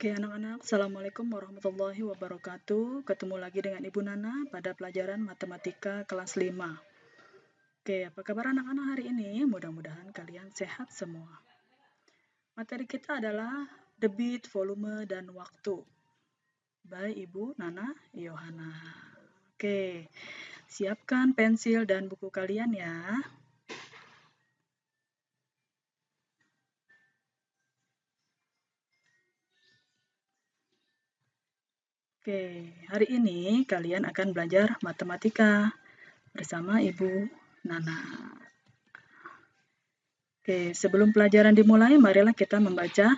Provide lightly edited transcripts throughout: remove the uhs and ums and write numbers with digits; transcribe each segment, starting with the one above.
Oke anak-anak, Assalamualaikum warahmatullahi wabarakatuh. Ketemu lagi dengan Ibu Nana pada pelajaran Matematika kelas 5. Oke, apa kabar anak-anak hari ini? Mudah-mudahan kalian sehat semua. Materi kita adalah debit, volume, dan waktu. By Ibu Nana Yohana. Oke, siapkan pensil dan buku kalian ya. Oke, hari ini kalian akan belajar matematika bersama Ibu Nana. Oke, sebelum pelajaran dimulai, marilah kita membaca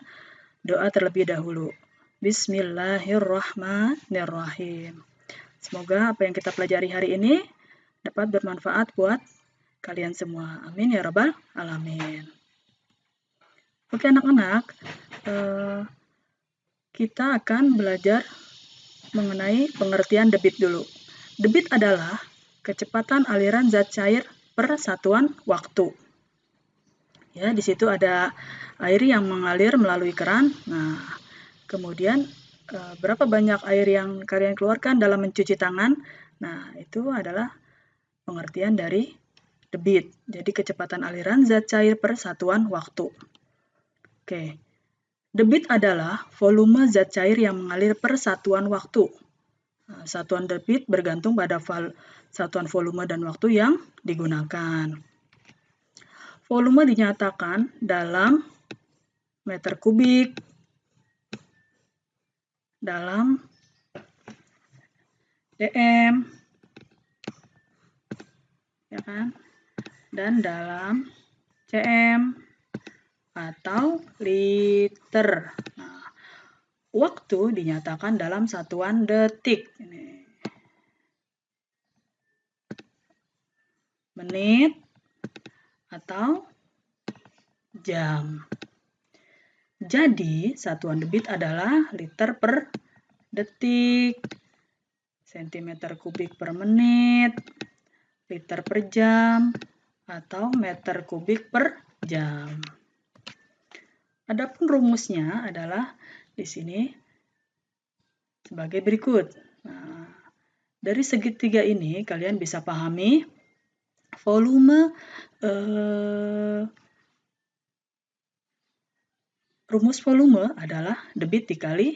doa terlebih dahulu. Bismillahirrahmanirrahim. Semoga apa yang kita pelajari hari ini dapat bermanfaat buat kalian semua. Amin ya rabbal alamin. Oke anak-anak, kita akan belajar mengenai pengertian debit dulu. Debit adalah kecepatan aliran zat cair per satuan waktu. Ya, di situ ada air yang mengalir melalui keran. Nah, kemudian berapa banyak air yang kalian keluarkan dalam mencuci tangan? Nah, itu adalah pengertian dari debit. Jadi kecepatan aliran zat cair per satuan waktu. Oke. Debit adalah volume zat cair yang mengalir per satuan waktu. Nah, satuan debit bergantung pada satuan volume dan waktu yang digunakan. Volume dinyatakan dalam meter kubik, dalam dm, ya kan? Dan dalam cm atau liter. Nah, waktu dinyatakan dalam satuan detik. Ini. Menit atau jam. Jadi, satuan debit adalah liter per detik, sentimeter kubik per menit, liter per jam, atau meter kubik per jam. Adapun rumusnya adalah di sini sebagai berikut. Nah, dari segitiga ini kalian bisa pahami volume rumus volume adalah debit dikali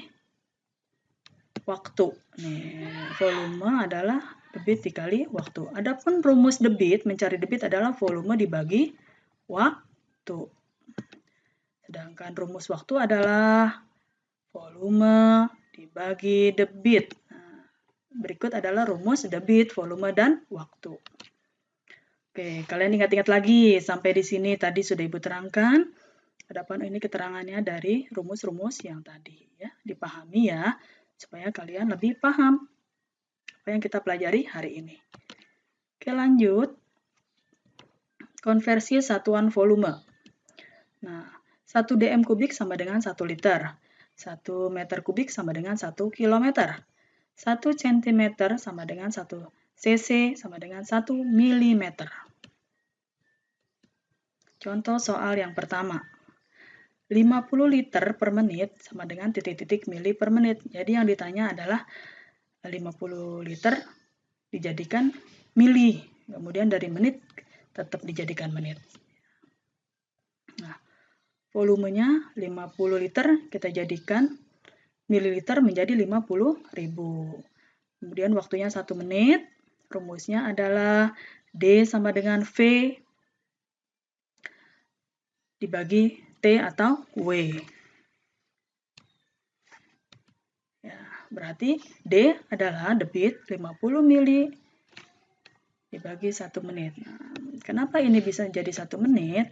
waktu. Nih, volume adalah debit dikali waktu. Adapun rumus debit, mencari debit adalah volume dibagi waktu. Sedangkan rumus waktu adalah volume dibagi debit. Nah, berikut adalah rumus debit, volume, dan waktu. Oke, kalian ingat-ingat lagi sampai di sini tadi sudah Ibu terangkan. Adapun ini keterangannya dari rumus-rumus yang tadi ya, dipahami ya, supaya kalian lebih paham apa yang kita pelajari hari ini. Oke, lanjut. Konversi satuan volume. Nah, 1 dm kubik sama dengan 1 liter. 1 meter kubik sama dengan 1 kilometer. 1 cm sama dengan 1 cc sama dengan 1 milimeter. Contoh soal yang pertama. 50 liter per menit sama dengan titik-titik mili per menit. Jadi yang ditanya adalah 50 liter dijadikan mili. Kemudian dari menit tetap dijadikan menit. Nah, volumenya 50 liter kita jadikan mililiter menjadi 50.000. Kemudian waktunya 1 menit. Rumusnya adalah D sama dengan V dibagi T atau W. Ya, berarti D adalah debit 50 mili dibagi 1 menit. Nah, kenapa ini bisa jadi 1 menit?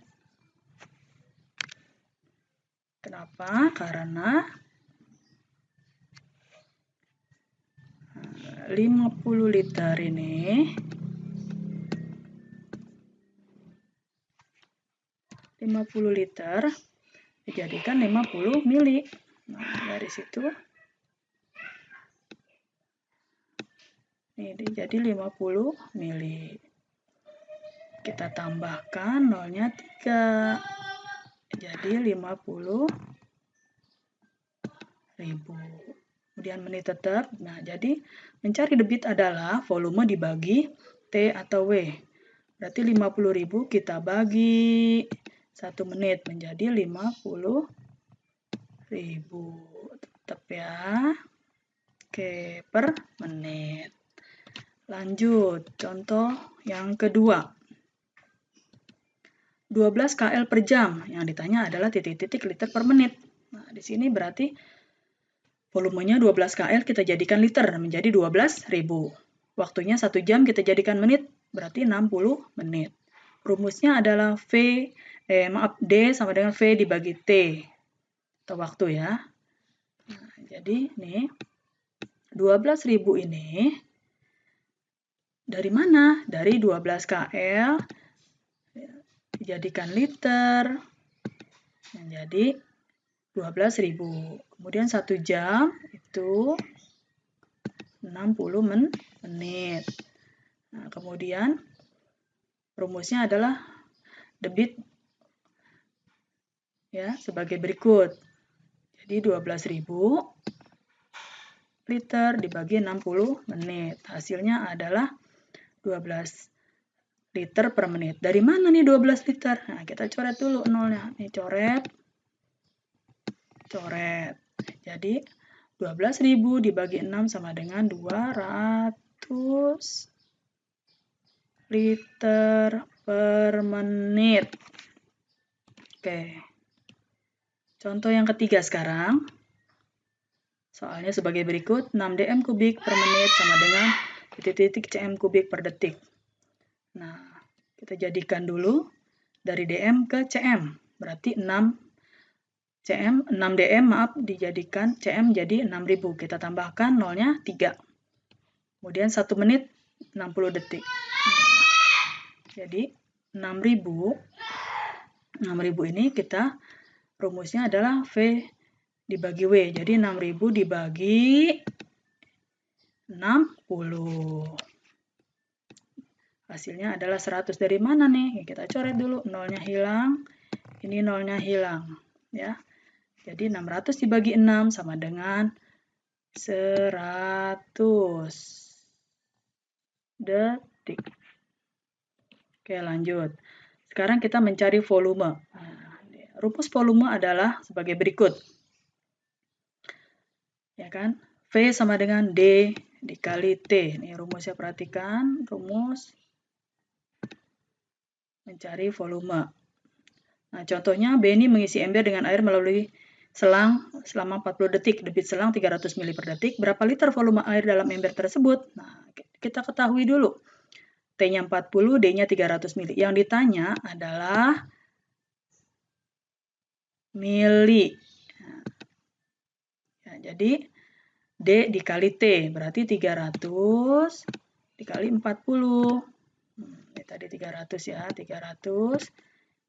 Kenapa? Karena 50 liter ini 50 liter dijadikan 50 mili. Nah, dari situ ini jadi 50 mili. Kita tambahkan nolnya 3. Jadi 50 Kemudian menit tetap. Nah, jadi mencari debit adalah volume dibagi T atau W. Berarti 50.000 kita bagi 1 menit menjadi 50.000. Tetap ya. Oke, per menit. Lanjut, contoh yang kedua. 12 KL per jam. Yang ditanya adalah titik-titik liter per menit. Nah, di sini berarti volumenya 12 KL kita jadikan liter menjadi 12.000. Waktunya 1 jam kita jadikan menit berarti 60 menit. Rumusnya adalah D sama dengan V dibagi T atau waktu ya. Nah, jadi nih 12.000 ini dari mana? Dari 12 KL dijadikan liter menjadi 12.000. Kemudian 1 jam itu 60 menit. Nah, kemudian rumusnya adalah debit ya sebagai berikut. Jadi 12.000 liter dibagi 60 menit. Hasilnya adalah 12 liter per menit. Dari mana nih 12 liter? Nah, kita coret dulu nolnya. Nih coret. Jadi 12.000 dibagi 6 sama dengan 200 liter per menit. Oke. Contoh yang ketiga sekarang. Soalnya sebagai berikut, 6 dm kubik per menit sama dengan titik-titik cm kubik per detik. Nah, kita jadikan dulu dari dm ke cm. Berarti 6 dm dijadikan cm jadi 6.000. Kita tambahkan nolnya 3. Kemudian 1 menit 60 detik. Jadi 6.000 ini kita rumusnya adalah V dibagi W. Jadi 6.000 dibagi 60. Hasilnya adalah 100. Dari mana nih? Kita coret dulu. Nolnya hilang. Ini nolnya hilang. Ya. Jadi 600 dibagi 6 sama dengan 100 detik. Oke, lanjut. Sekarang kita mencari volume. Nah, rumus volume adalah sebagai berikut. Ya kan? V sama dengan D dikali T. Ini rumusnya, perhatikan. Rumus mencari volume. Nah, contohnya Benny mengisi ember dengan air melalui selang selama 40 detik. Debit selang 300 ml per detik. Berapa liter volume air dalam ember tersebut? Nah, kita ketahui dulu. T-nya 40, D-nya 300 ml. Yang ditanya adalah mili. Nah, jadi D dikali T, berarti 300 dikali 40. Ini tadi 300 ya, 300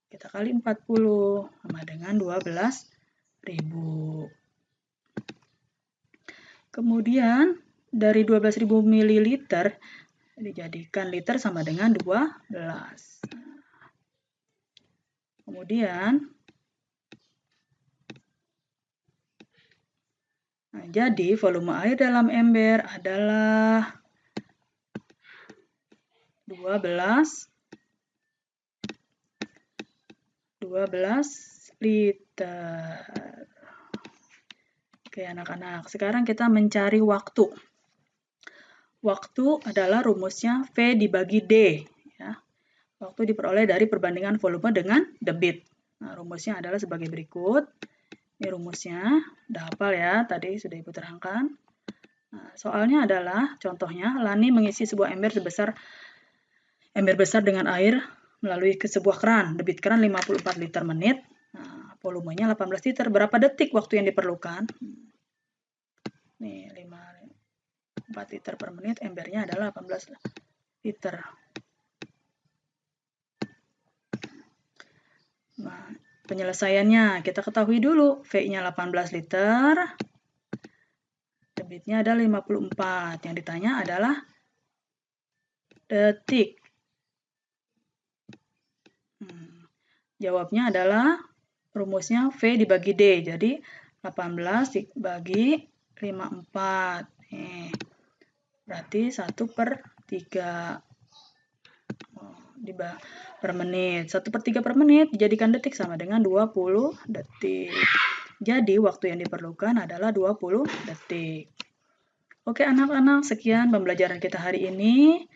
kita kali 40 sama dengan 12.000. Kemudian dari 12.000 ml dijadikan liter sama dengan 12. Kemudian jadi volume air dalam ember adalah 12 liter. Oke anak-anak, sekarang kita mencari waktu. Waktu adalah rumusnya V dibagi D. Ya. Waktu diperoleh dari perbandingan volume dengan debit. Nah, rumusnya adalah sebagai berikut. Ini rumusnya, udah hafal ya, tadi sudah Ibu terangkan. Nah, soalnya adalah, contohnya, Lani mengisi sebuah ember besar dengan air melalui ke sebuah keran. Debit keran 54 liter menit. Nah, volumenya 18 liter. Berapa detik waktu yang diperlukan? Nih, 4 liter per menit, embernya adalah 18 liter. Nah, penyelesaiannya kita ketahui dulu. V-nya 18 liter. Debitnya ada 54. Yang ditanya adalah detik. Jawabnya adalah rumusnya V dibagi D. Jadi 18 dibagi 54. Nih, berarti 1/3 per menit. 1/3 per menit dijadikan detik sama dengan 20 detik. Jadi, waktu yang diperlukan adalah 20 detik. Oke anak-anak, sekian pembelajaran kita hari ini.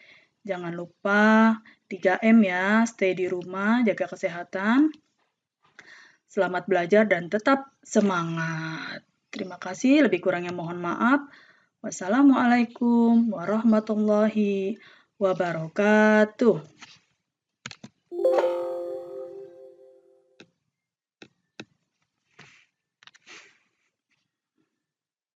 Jangan lupa 3M ya, stay di rumah, jaga kesehatan. Selamat belajar dan tetap semangat. Terima kasih, lebih kurangnya mohon maaf. Wassalamualaikum warahmatullahi wabarakatuh.